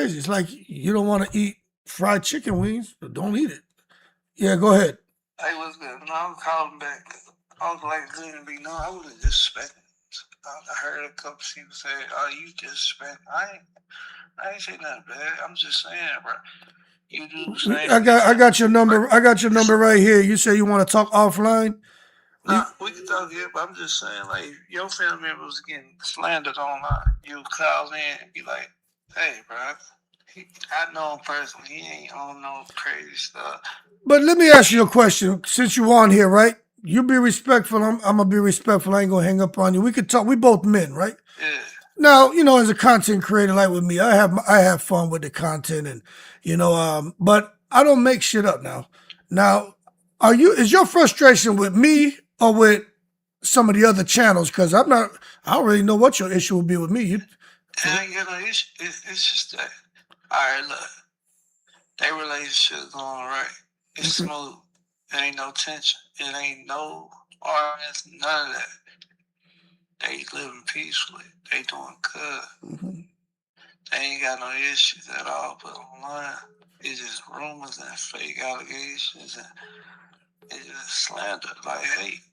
crazy. It's like you don't want to eat fried chicken wings, but don't eat it. Yeah, go ahead. Hey, what's good? No, I was calling back. I was like, good to be known. I wasn't disrespecting. I heard a couple people say, "Oh, you disrespect." I ain't say nothing bad. I'm just saying, bro. You do the same. I got your number. I got your number right here. You say you want to talk offline. Nah, we can talk here, but I'm just saying, like, your family members getting slandered online. You call in and be like, "Hey, bro, I know him personally. He ain't on no crazy stuff." But let me ask you a question. Since you on here, right? You be respectful. I'm gonna be respectful. I ain't gonna hang up on you. We could talk. We both men, right? Yeah. Now, as a content creator, like with me, I have fun with the content, and but I don't make shit up now. Now, is your frustration with me or with some of the other channels? Because I don't really know what your issue would be with me. I ain't got no issue. It's just that. All right, look, their relationship going right. It's smooth. There ain't no tension. It ain't no arguments. None of that. They living peacefully. They doing good. They ain't got no issues at all. But online, it's just rumors and fake allegations and it's just slander, like hate.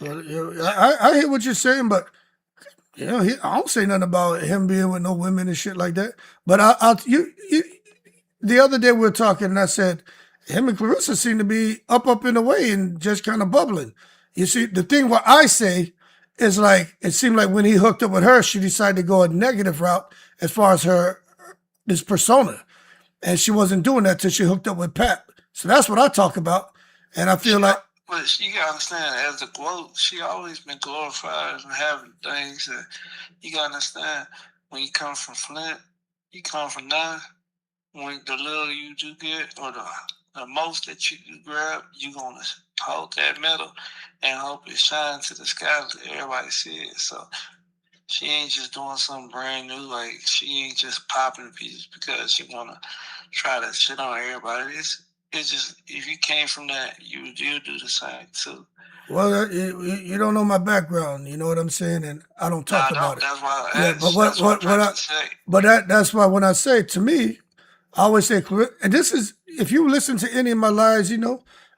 I hear what you're saying, but I don't say nothing about him being with no women and shit like that. But the other day we were talking, and I said him and Clarissa seem to be up in a way and just kind of bubbling. You see, the thing what I say is like it seemed like when he hooked up with her, she decided to go a negative route as far as this persona, and she wasn't doing that till she hooked up with Pat. So that's what I talk about, and I feel like. But you gotta understand, as a glow, she always been glorified and having things that you gotta understand. When you come from Flint, you come from none. When the little you do get, or the most that you do grab, you gonna hold that medal and hope it shines to the sky so everybody see it. So she ain't just doing something brand new. Like she ain't just popping pieces because she wanna try to shit on everybody. It's just if you came from that, you do the same too. Well, you don't know my background. You know what I'm saying, and I don't talk about it. That's why I Yeah, asked. but That's what I say. but that's why when I say to me, I always say, and this is if you listen to any of my lives,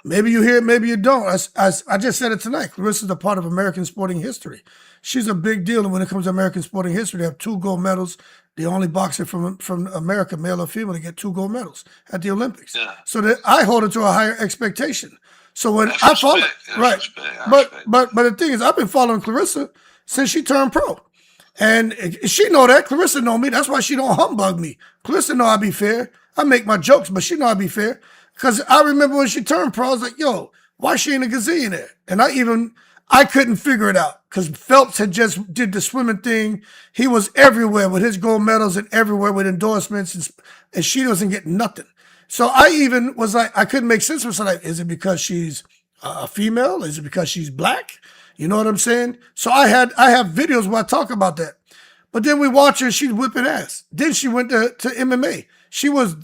maybe you hear it, maybe you don't. I just said it tonight. Clarissa's a part of American sporting history. She's a big deal when it comes to American sporting history. They have 2 gold medals. The only boxer from America, male or female, to get 2 gold medals at the Olympics. Yeah. So that I hold it to a higher expectation. So when That's I follow, right, respect. but the thing is, I've been following Clarissa since she turned pro. And she know that. Clarissa know me. That's why she don't humbug me. Clarissa know I be fair. I make my jokes, but she know I be fair. Because I remember when she turned pro, I was like, yo, why she ain't a gazillionaire? And I couldn't figure it out. Because Phelps had just did the swimming thing. He was everywhere with his gold medals and everywhere with endorsements. And she wasn't getting nothing. So I even was like, I couldn't make sense of it. So like, is it because she's a female? Is it because she's black? You know what I'm saying? So I have videos where I talk about that. But then we watch her, she's whipping ass. Then she went to MMA. She was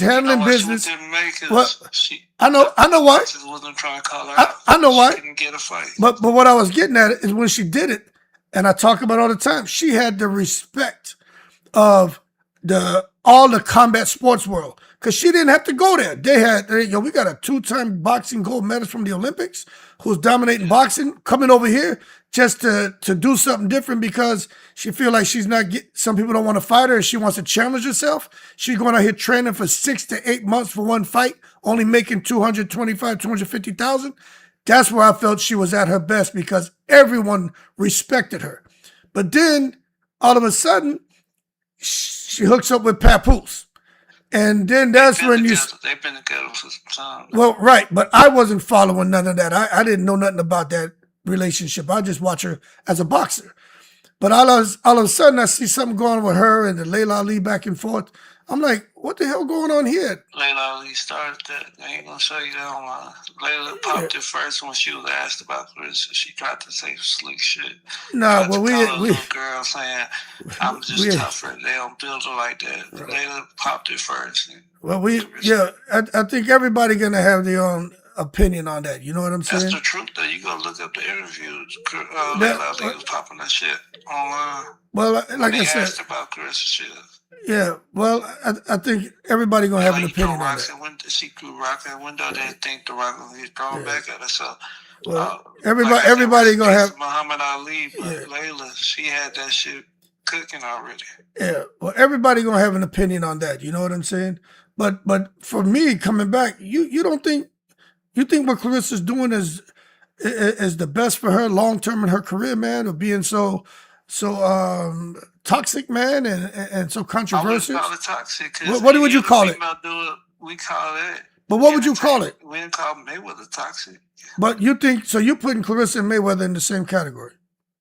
handling business. I know why. Wasn't trying to call her out. I know why. She didn't get a fight. But what I was getting at is when she did it, and I talk about it all the time, she had the respect of all the combat sports world. Because she didn't have to go there. We got a 2-time boxing gold medalist from the Olympics who's dominating boxing, coming over here just to do something different because she feel like she's not some people don't want to fight her and she wants to challenge herself. She's going out here training for 6 to 8 months for one fight, only making 250,000. That's where I felt she was at her best because everyone respected her. But then all of a sudden, she hooks up with Papoose. And then that's when they've been together for some time. Well, right, but I wasn't following none of that. I didn't know nothing about that relationship. I just watch her as a boxer. But all of a sudden, I see something going on with her and the Laila Ali back and forth. I'm like, what the hell going on here? Laila Ali started that. I ain't gonna show you that online. Laila popped it first when she was asked about Clarissa. She tried to say slick shit. No, well, we little girl saying, "I'm just tougher. They don't build her like that." Right. Laila popped it first. Well, I think everybody gonna have their own opinion on that. You know what I'm saying? That's the truth. Though you go look up the interviews. Laila Ali was popping that shit online. Well, like I said, asked about Claressa Shields. Yeah, well, I think everybody gonna have an Like opinion on Rock's that. she threw Rock out the window. They didn't think the Rock was get thrown back at her. So, Well, like I said, everybody rest in gonna peace have. to Muhammad Ali, but Yeah, Layla, she had that shit cooking already. yeah. Well, everybody gonna have an opinion on that. You know what I'm saying? But for me, coming back, you don't think you think what Clarissa's doing is the best for her long term in her career, man, of being so toxic, man, and so I wouldn't controversial. call it toxic because What would any you other call it? female do it, we call it But what would you call entertainment. it? We didn't call Mayweather toxic. But you think so? You putting Clarissa and Mayweather in the same category?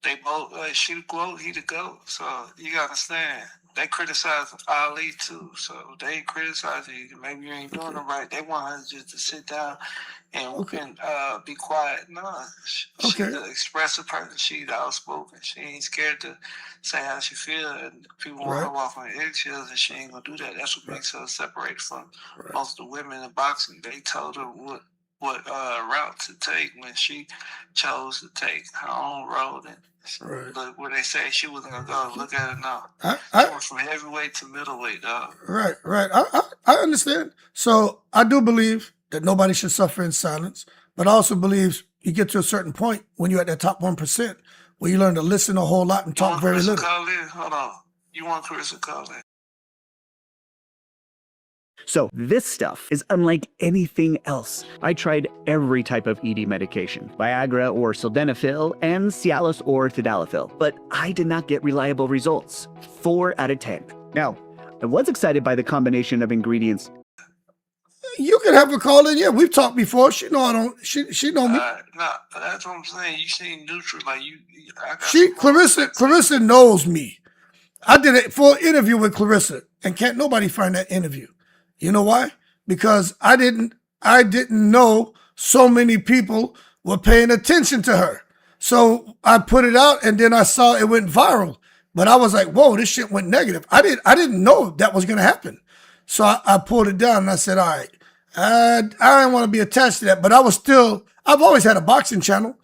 They both she the GOAT, he the GOAT. So you gotta understand. They criticize Ali too, so they ain't criticizing you. Maybe you ain't doing it right. They want her just to sit down and be quiet. No, she's an expressive person. She's outspoken. She ain't scared to say how she feel. And people want her to walk on eggshells, and she ain't gonna do that. That's what makes her separate from most of the women in boxing. They told her what route to take when she chose to take her own road. And look where they say she was gonna go. Look at it now. She went from heavyweight to middleweight, dog. Right. I understand. So I do believe that nobody should suffer in silence, but I also believe you get to a certain point when you're at that top 1% where you learn to listen a whole lot and talk very little. Call in? Hold on. You want Clarissa call in? So this stuff is unlike anything else. I tried every type of ED medication, Viagra or sildenafil, and Cialis or tadalafil, but I did not get reliable results. 4 out of 10. Now, I was excited by the combination of ingredients. You can have her call in. Yeah, we've talked before. She know I don't. She know me. No, that's what I'm saying. You seem neutral, like you. Clarissa knows me. I did a full interview with Clarissa, and can't nobody find that interview. You know why? Because I didn't know so many people were paying attention to her. So I put it out, and then I saw it went viral. But I was like, whoa, this shit went negative. I didn't know that was gonna happen. So I pulled it down and I said, all right, I didn't want to be attached to that, but I've always had a boxing channel,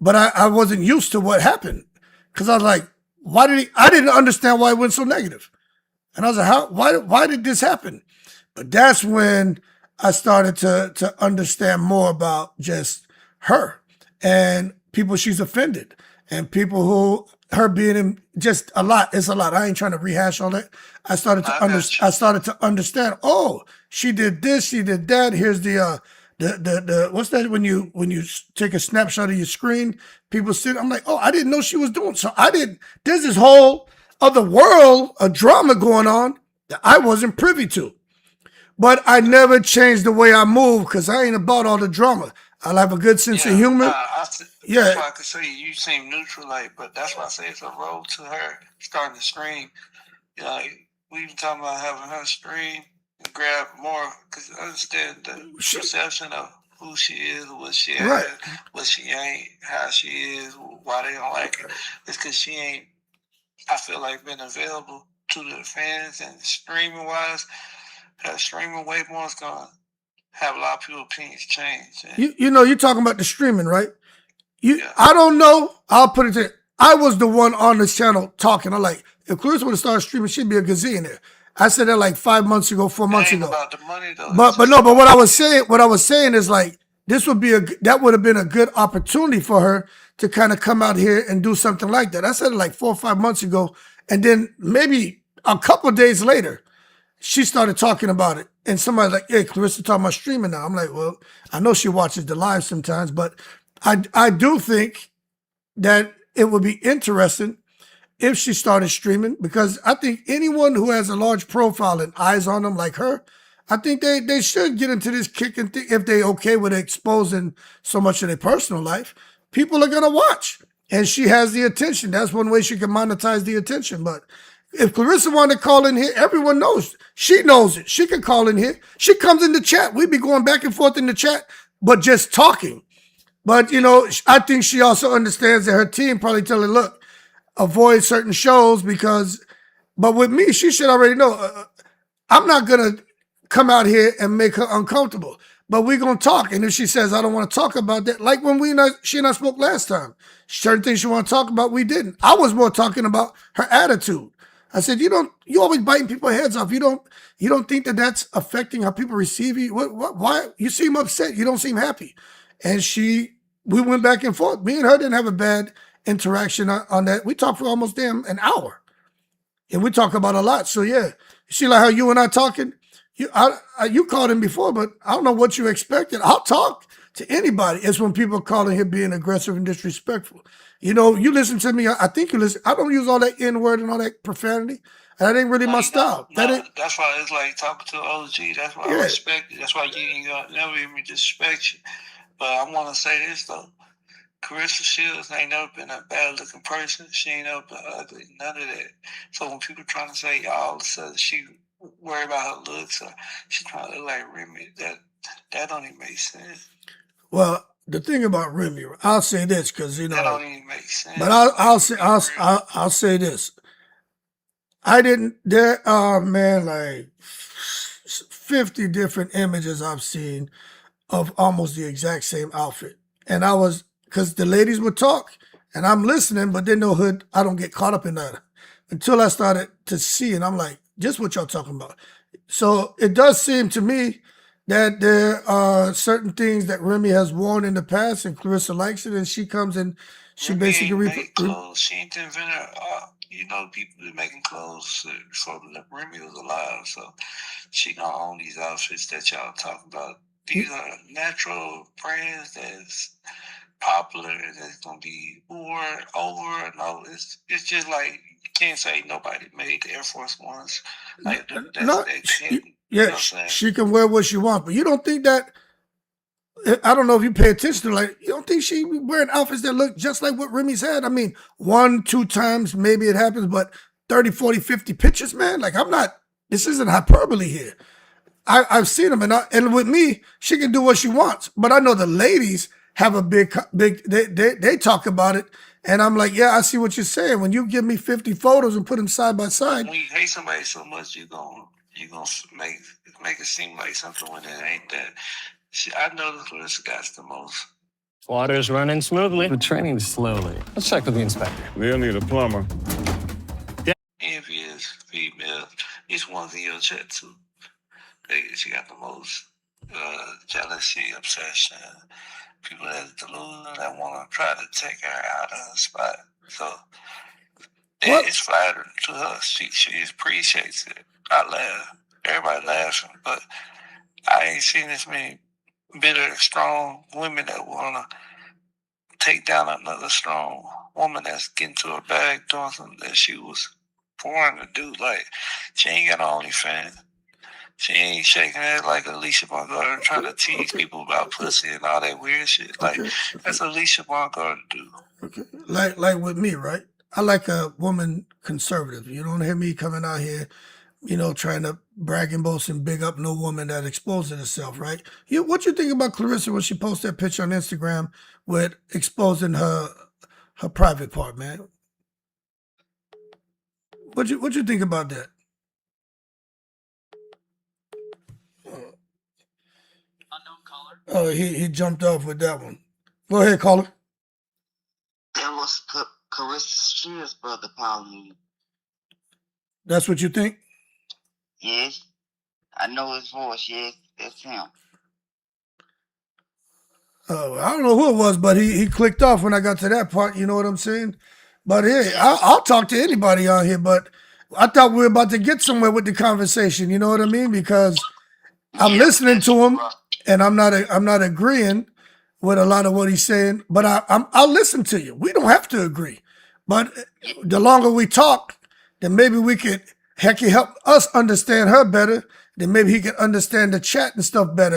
but I wasn't used to what happened. Cause I was like, I didn't understand why it went so negative. And I was like, why did this happen? But that's when I started to understand more about just her and people she's offended and people who her being in just a lot. It's a lot. I ain't trying to rehash all that. I started to understand. Oh, she did this. She did that. Here's the what's that when you take a snapshot of your screen? People sit. I'm like, oh, I didn't know she was doing. So there's this whole other world of drama going on that I wasn't privy to. But I never changed the way I move because I ain't about all the drama. I have a good sense of humor. That's why I could say you seem neutral, but that's why I say it's a role to her starting to scream. We been talking about having her scream and grab more because I understand the perception of who she is, what she is, what she ain't, how she is, why they don't like her. It's because she ain't, I feel like, been available to the fans and streaming wise. Her streaming way more is going to have a lot of people's opinions change. You're talking about the streaming, right? I don't know. I'll put it to you. I was the one on this channel talking. I'm like, if Clarissa would have started streaming, she'd be a gazillionaire. I said that like 5 months ago, 4 months ago. About the money though. But what I was saying is like, that would have been a good opportunity for her to kind of come out here and do something like that. I said it like 4 or 5 months ago. And then maybe a couple of days later, she started talking about it. And somebody's like, hey, Clarissa talking about streaming now. I'm like, well, I know she watches the live sometimes, but I do think that it would be interesting if she started streaming because I think anyone who has a large profile and eyes on them like her, I think they should get into this kick and if they okay with exposing so much of their personal life, people are going to watch. And she has the attention. That's one way she can monetize the attention. But if Clarissa wanted to call in here, everyone knows. She knows it. She can call in here. She comes in the chat. We be going back and forth in the chat, but just talking. But, I think she also understands that her team probably tell her, look, avoid certain shows but with me, she should already know. I'm not going to come out here and make her uncomfortable, but we're going to talk. And if she says, I don't want to talk about that, like when she and I spoke last time, certain things she want to talk about, we didn't. I was more talking about her attitude. I said, you always biting people's heads off. You don't think that that's affecting how people receive you? Why? You seem upset. You don't seem happy. And we went back and forth. Me and her didn't have a bad interaction on that. We talked for almost an hour. And we talk about a lot. So yeah, see like how you and I talking? You called him before, but I don't know what you expected. I'll talk to anybody. It's when people calling him being aggressive and disrespectful. You listen to me. I think you listen. I don't use all that N-word and all that profanity. And that ain't really my style. That's why it's like talking to OG. That's why I respect it. That's why you ain't gonna never even disrespect you. But I want to say this though. Claressa Shields ain't never been a bad looking person. She ain't never been ugly. None of that. So when people trying to say all of a sudden she worry about her looks or she trying to look like Remy, that don't even make sense. Well, the thing about Remy, I'll say this because that don't even make sense. But I'll say this. There are, man, like 50 different images I've seen of almost the exact same outfit. And because the ladies would talk and I'm listening, but then I don't get caught up in that until I started to see and I'm like, just what y'all talking about. So it does seem to me that there are certain things that Remy has worn in the past and Clarissa likes it and she comes and she Remy basically make clothes. She ain't the inventor. People been making clothes before Remy was alive. So she gonna own these outfits that y'all talking about. These are natural brands that's popular that's gonna be worn over and over. It's just like you can't say nobody made the Air Force Ones. Like she can wear what she wants, but you don't think that I don't know if you pay attention to you don't think she wearing outfits that look just like what Remy's had? I mean, 1-2 times maybe it happens, but 30, 40, 50 pictures, man. Like this isn't hyperbole here. I've seen them and with me, she can do what she wants. But I know the ladies have a big they talk about it. And I'm like, yeah, I see what you're saying. When you give me 50 photos and put them side by side. When you hate somebody so much, you're gonna make it seem like something when it ain't that. I know the Clarissa got the most. Water's running smoothly, but training slowly. Let's check with the inspector. They'll need a plumber. Envious female. It's one thing your chat too. She got the most jealousy, obsession. People that are delusional that want to try to take her out of her spot. So it's flattering to her. She appreciates it. I laugh. Everybody laughing, but I ain't seen this many bitter, strong women that want to take down another strong woman that's getting to her bag doing something that she was born to do. Like, she ain't got an OnlyFans. She ain't shaking it like Alycia Bongard trying to tease people about pussy and all that weird shit. Like, that's Alycia Bongard to do. Okay. Like with me, right? I like a woman conservative. You don't hear me coming out here, trying to brag and boast and big up no woman that exposes herself, right? What you think about Clarissa when she posts that picture on Instagram with exposing her private part, man? What you think about that? Oh, he jumped off with that one. Go ahead, caller. That was Claressa Shields' brother calling you. That's what you think? Yes. I know his voice. Yes, that's him. I don't know who it was, but he clicked off when I got to that part. You know what I'm saying? But hey, I'll talk to anybody on here, but I thought we were about to get somewhere with the conversation. You know what I mean? Because I'm listening to him, and I'm not agreeing with a lot of what he's saying, but I'll listen to you. We don't have to agree, but the longer we talk, then maybe we could help us understand her better. Then maybe he can understand the chat and stuff better.